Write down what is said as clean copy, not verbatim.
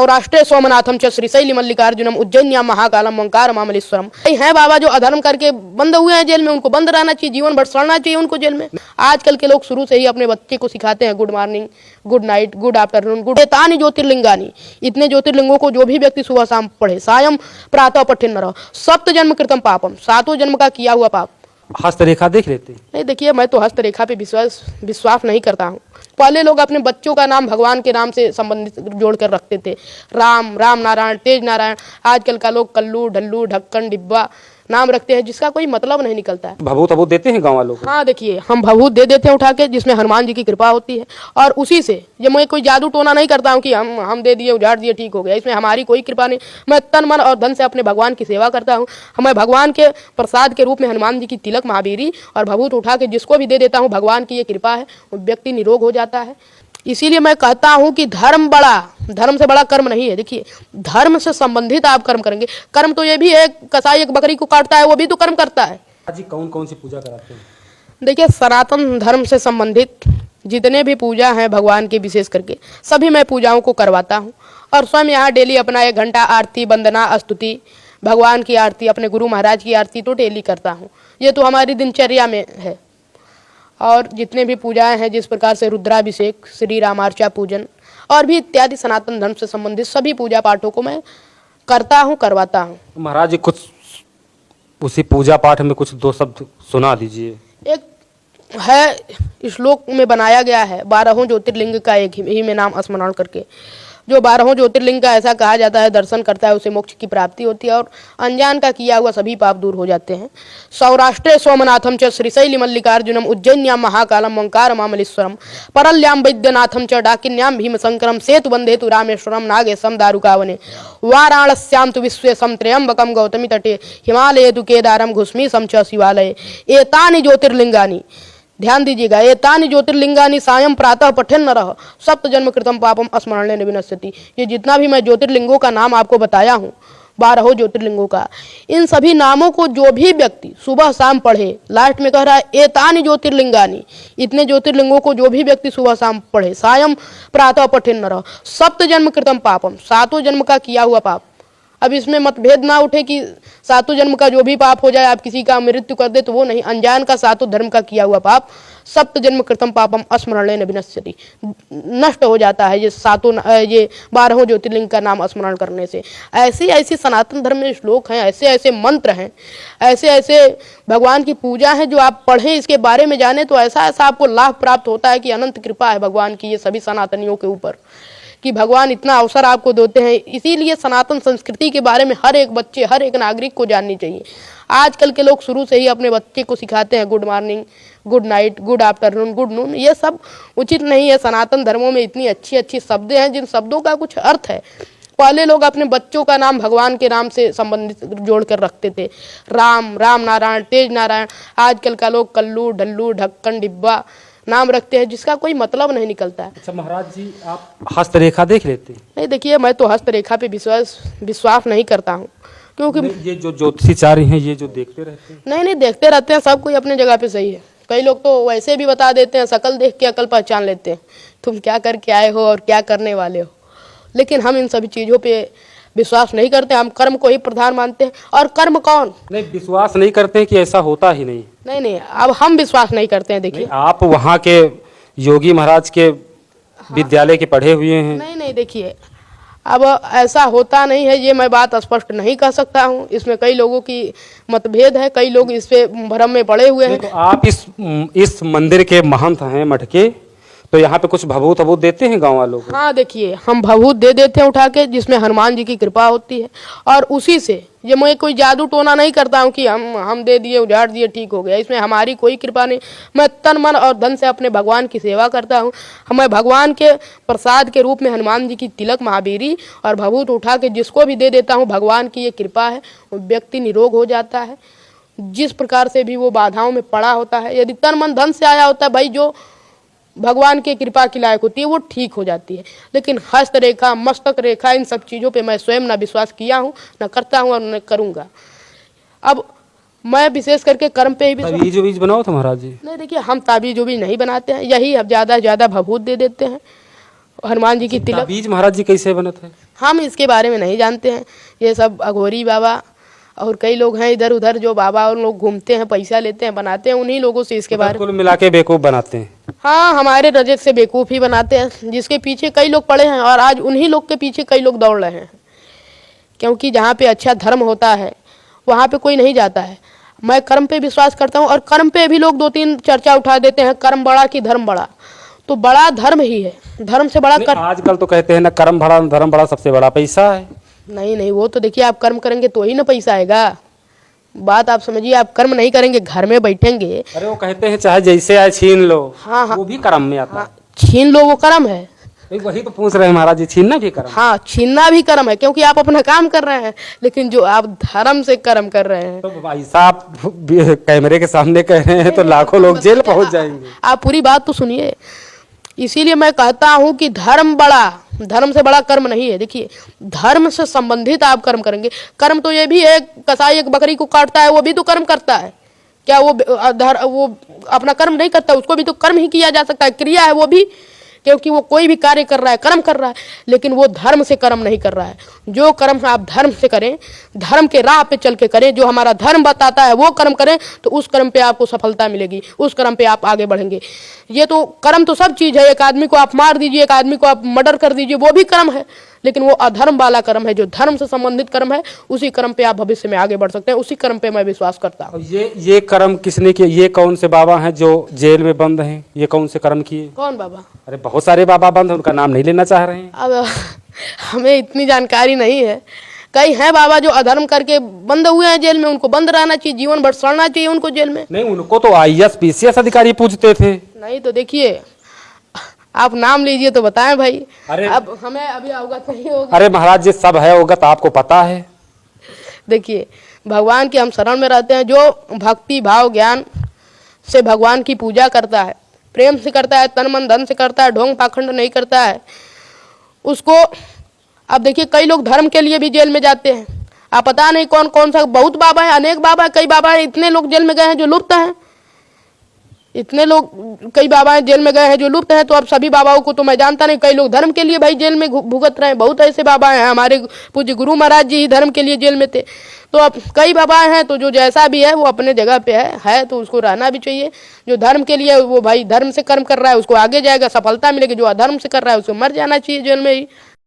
सौराष्ट्रे सोमनाथम च श्रीशैली मल्लिकार्जुनम उज्जैन्यां महाकालम ओंकारम अमलेश्वरम। हैं बाबा जो अधर्म करके बंद हुए हैं जेल में, उनको बंद रहना चाहिए, जीवन भर सड़ना चाहिए उनको जेल में। आजकल के लोग शुरू से ही अपने बच्चे को सिखाते हैं good morning, good night, good afternoon, good एतानि ज्योतिर्लिंगानी। इतने ज्योतिर्लिंगों को जो भी व्यक्ति सुबह शाम पढ़े, सायं प्रातः पठन न रहो, सप्त जन्म कृतम पापम, सातों जन्म का किया हुआ पाप। हस्तरेखा देख लेते हैं? नहीं, देखिए मैं तो हस्तरेखा पे विश्वास नहीं करता हूँ। पहले लोग अपने बच्चों का नाम भगवान के नाम से संबंधित जोड़ कर रखते थे, राम, राम नारायण, तेज नारायण। आजकल का लोग कल्लू, ढल्लू, ढक्कन, डिब्बा नाम रखते हैं जिसका कोई मतलब नहीं निकलता है। भभूत अभूत देते हैं गाँव वालों को? हाँ, देखिए हम भभूत दे देते हैं उठा के, जिसमें हनुमान जी की कृपा होती है। और उसी से ये मैं कोई जादू टोना नहीं करता हूँ कि हम दे दिए, उजाड़ दिए, ठीक हो गया। इसमें हमारी कोई कृपा नहीं। मैं तन मन और धन से अपने भगवान की सेवा करता हूँ। मैं भगवान के प्रसाद के रूप में हनुमान जी की तिलक, महावीरी और भभूत उठा के जिसको भी दे देता हूँ, भगवान की ये कृपा है, वो व्यक्ति निरोग हो जाता है। इसीलिए मैं कहता हूं कि धर्म से बड़ा कर्म नहीं है। देखिए, धर्म से संबंधित आप कर्म करेंगे। कर्म तो ये भी है, कसाई एक बकरी को काटता है, वो भी तो कर्म करता है। जी, कौन कौन सी पूजा कराते हैं? देखिए, सनातन धर्म से संबंधित जितने भी पूजा हैं भगवान की, विशेष करके सभी मैं पूजाओं को करवाता हूँ। और स्वयं यहाँ डेली अपना 1 घंटा आरती, वंदना, स्तुति, भगवान की आरती, अपने गुरु महाराज की आरती तो डेली करता हूँ। ये तो हमारी दिनचर्या में है। और जितने भी पूजाएं हैं, जिस प्रकार से रुद्राभिषेक, श्री रामार्चा पूजन और भी इत्यादि सनातन धर्म से संबंधित सभी पूजा पाठों को मैं करता हूं, करवाता हूं। महाराज जी, कुछ उसी पूजा पाठ में कुछ 2 शब्द सुना दीजिए। एक है, श्लोक में बनाया गया है, 12 ज्योतिर्लिंग का एक ही में नाम स्मरण करके। जो 12 ज्योतिर्लिंग का ऐसा कहा जाता है, दर्शन करता है उसे मोक्ष की प्राप्ति होती है और अनजान का किया हुआ सभी पाप दूर हो जाते हैं। सौराष्ट्रे सोमनाथम च श्रीशैली मल्लिकार्जुनम उज्जैन्यां महाकालम ओंकारम अमलेश्वरम परल्यां वैद्यनाथम च डाकिन्यां भीमशंकरम सेतु बंधेतु रामेश्वरम नागेशम दारुकावने वाराणस्यां तु विश्वेशम त्र्यंबकम गौतमी तटे हिमालये तु केदारम घुस्मीशम च शिवालये एतानि ज्योतिर्लिंगानि। ध्यान दीजिएगा, एतानि ज्योतिर्लिंगानि सायं प्रातः पठन न रह सप्त जन्म कृतम पापम स्मरणेन विनश्यति। ये जितना भी मैं ज्योतिर्लिंगों का नाम आपको बताया हूँ, 12 ज्योतिर्लिंगों का, इन सभी नामों को जो भी व्यक्ति सुबह शाम पढ़े, लास्ट में कह रहा है एतानि ज्योतिर्लिंगानि, इतने ज्योतिर्लिंगों को जो भी व्यक्ति सुबह शाम पढ़े, सायं प्रातः पठन न रह सप्त जन्म कृतम पापम, सातों जन्म का किया हुआ पाप। अब इसमें मतभेद ना उठे कि सातों जन्म का जो भी पाप हो जाए, आप किसी का मृत्यु कर दे, तो वो नहीं। अनजान का सातों धर्म का किया हुआ पाप सप्त जन्म कृतम पापम स्मरणेन विनश्यति, नष्ट हो जाता है ये 12 ज्योतिर्लिंग का नाम स्मरण करने से। ऐसी सनातन धर्म में श्लोक हैं, ऐसे मंत्र हैं, ऐसे भगवान की पूजा है, जो आप पढ़ें, इसके बारे में जाने, तो ऐसा आपको लाभ प्राप्त होता है कि अनंत कृपा है भगवान की ये सभी सनातनियों के ऊपर, कि भगवान इतना अवसर आपको देते हैं। इसीलिए सनातन संस्कृति के बारे में हर एक बच्चे, हर एक नागरिक को जाननी चाहिए। आजकल के लोग शुरू से ही अपने बच्चे को सिखाते हैं good morning, good night, good afternoon, good noon. ये सब उचित नहीं है। सनातन धर्मों में इतनी अच्छी शब्द हैं जिन शब्दों का कुछ अर्थ है। पहले लोग अपने बच्चों का नाम भगवान के नाम से संबंधित जोड़ कर रखते थे, राम, राम नारायण, तेज नारायण। आजकल का लोग कल्लू, ढल्लू, ढक्कन, डिब्बा नाम रखते हैं जिसका कोई मतलब नहीं निकलता है। अच्छा महाराज जी, आप हस्तरेखा देख लेते हैं? नहीं, देखिए मैं तो हस्तरेखा पे विश्वास नहीं करता हूँ, क्योंकि ये जो ज्योतिषाचार्य हैं ये जो देखते रहते हैं? नहीं, देखते रहते हैं, सब कोई अपने जगह पे सही है। कई लोग तो वैसे भी बता देते हैं, शकल देख के अकल पहचान लेते हैं, तुम क्या करके आए हो और क्या करने वाले हो। लेकिन हम इन सभी चीज़ों पे विश्वास नहीं करते, हम कर्म को ही प्रधान मानते हैं। और कर्म कौन नहीं विश्वास नहीं करते हैं कि ऐसा होता ही नहीं? नहीं, अब हम विश्वास नहीं करते हैं। देखिए, आप वहाँ के योगी महाराज के विद्यालय के पढ़े हुए हैं। नहीं, देखिए अब ऐसा होता नहीं है, ये मैं बात स्पष्ट नहीं कह सकता हूँ। इसमें कई लोगों की मतभेद है, कई लोग इस पे भ्रम में पड़े हुए हैं। तो आप इस मंदिर के महंत हैं, मठ के, तो यहाँ पे कुछ भभूत अभूत देते हैं गाँव वालों को? हाँ, देखिए हम भभूत दे देते हैं उठा के, जिसमें हनुमान जी की कृपा होती है। और उसी से ये मैं कोई जादू टोना नहीं करता हूँ कि हम दे दिए, उजाड़ दिए, ठीक हो गया। इसमें हमारी कोई कृपा नहीं। मैं तन मन और धन से अपने भगवान की सेवा करता हूँ। मैं भगवान के प्रसाद के रूप में हनुमान जी की तिलक, महावीरी और भभूत उठा के जिसको भी दे देता हूँ, भगवान की ये कृपा है, वो व्यक्ति निरोग हो जाता है। जिस प्रकार से भी वो बाधाओं में पड़ा होता है, यदि तन मन धन से आया होता है भाई, जो भगवान के कृपा की लायक होती है, वो ठीक हो जाती है। लेकिन हस्त रेखा, मस्तक रेखा, इन सब चीज़ों पे मैं स्वयं ना विश्वास किया हूँ, ना करता हूँ और न करूँगा। अब मैं विशेष करके कर्म पे ही ताबीज बनाओ था महाराज जी? नहीं, देखिए हम ताबीज नहीं बनाते हैं, यही अब ज़्यादा से ज़्यादा भभूत दे देते हैं। हनुमान जी की तिलक। बीज महाराज जी कैसे बने थे? हम इसके बारे में नहीं जानते हैं। ये सब अघोरी बाबा और कई लोग हैं इधर उधर जो बाबा और लोग घूमते हैं, पैसा लेते हैं, बनाते हैं, उन्हीं लोगों से इसके बारे में। कुल मिला के बेवकूफ़ बनाते हैं। हाँ, हमारे रजत से बेवकूफ़ ही बनाते हैं, जिसके पीछे कई लोग पड़े हैं और आज उन्हीं लोग के पीछे कई लोग दौड़ रहे हैं। क्योंकि जहाँ पे अच्छा धर्म होता है वहाँ पे कोई नहीं जाता है। मैं कर्म पे विश्वास करता हूँ और कर्म पे भी लोग 2-3 चर्चा उठा देते हैं, कर्म बड़ा कि धर्म बड़ा। तो बड़ा धर्म ही है, धर्म से बड़ा कर्म। आजकल तो कहते हैं ना कर्म बड़ा धर्म बड़ा, सबसे बड़ा पैसा है। नहीं नहीं, वो तो देखिए आप कर्म करेंगे तो ही ना पैसा आएगा। बात आप समझिए, आप कर्म नहीं करेंगे, घर में बैठेंगे। अरे वो कहते हैं चाहे जैसे आए छीन लो। हाँ हाँ, वो भी कर्म में आता है। छीन लो, वो कर्म है। वही तो पूछ रहे हैं महाराज जी, छीनना भी कर्म? हाँ, छीनना भी कर्म है, क्योंकि आप अपना काम कर रहे हैं, लेकिन जो आप धर्म से कर्म कर रहे हैं। तो भाई साहब कैमरे के सामने कह रहे हैं तो लाखों लोग जेल पहुंच जाएंगे। आप पूरी बात तो सुनिए। इसीलिए मैं कहता हूं कि धर्म बड़ा, धर्म से बड़ा कर्म नहीं है। देखिए, धर्म से संबंधित आप कर्म करेंगे। कर्म तो ये भी है, कसाई एक बकरी को काटता है, वो भी तो कर्म करता है। क्या वो अपना कर्म नहीं करता? उसको भी तो कर्म ही किया जा सकता है, क्रिया है वो भी, क्योंकि वो कोई भी कार्य कर रहा है, कर्म कर रहा है, लेकिन वो धर्म से कर्म नहीं कर रहा है। जो कर्म आप धर्म से करें, धर्म के राह पे चल के करें, जो हमारा धर्म बताता है वो कर्म करें, तो उस कर्म पे आपको सफलता मिलेगी, उस कर्म पे आप आगे बढ़ेंगे। ये तो कर्म तो सब चीज़ है। एक आदमी को आप मार दीजिए, एक आदमी को आप मर्डर कर दीजिए, वो भी कर्म है, लेकिन वो अधर्म वाला कर्म है। जो धर्म से संबंधित कर्म है, उसी कर्म पे आप भविष्य में आगे बढ़ सकते हैं। उसी कर्म पे मैं विश्वास करता हूँ। ये कर्म किसने किया? ये कौन से बाबा हैं जो जेल में बंद हैं? ये कौन से कर्म किए? कौन बाबा? अरे बहुत सारे बाबा बंद हैं, उनका नाम नहीं लेना चाह रहे हैं। अब हमें इतनी जानकारी नहीं है। कई हैं बाबा जो अधर्म करके बंद हुए हैं जेल में, उनको बंद रहना चाहिए, जीवन भर सड़ना चाहिए उनको जेल में। नहीं, उनको तो IAS PCS अधिकारी पूछते थे। नहीं तो देखिए, आप नाम लीजिए तो बताएं भाई। अरे अब हमें अभी अवगत नहीं होगा। अरे महाराज जी सब है अवगत, आपको पता है। देखिए, भगवान की हम शरण में रहते हैं। जो भक्ति भाव ज्ञान से भगवान की पूजा करता है, प्रेम से करता है, तन मन धन से करता है, ढोंग पाखंड नहीं करता है, उसको। अब देखिए, कई लोग धर्म के लिए भी जेल में जाते हैं। आप पता नहीं कौन कौन सा, बहुत बाबा है, अनेक बाबा है, कई बाबा है, इतने लोग जेल में गए हैं जो लुप्त हैं। इतने लोग, कई बाबा जेल में गए हैं जो लुप्त हैं। तो अब सभी बाबाओं को तो मैं जानता नहीं। कई लोग धर्म के लिए भाई जेल में भुगत रहे हैं। बहुत ऐसे बाबा हैं, हमारे पूज्य गुरु महाराज जी ही धर्म के लिए जेल में थे। तो अब कई बाबा हैं, तो जो जैसा भी है वो अपने जगह पे है तो उसको रहना भी चाहिए। जो धर्म के लिए, वो भाई धर्म से कर्म कर रहा है, उसको आगे जाएगा, सफलता मिलेगी। जो अधर्म से कर रहा है उसको मर जाना चाहिए जेल में ही।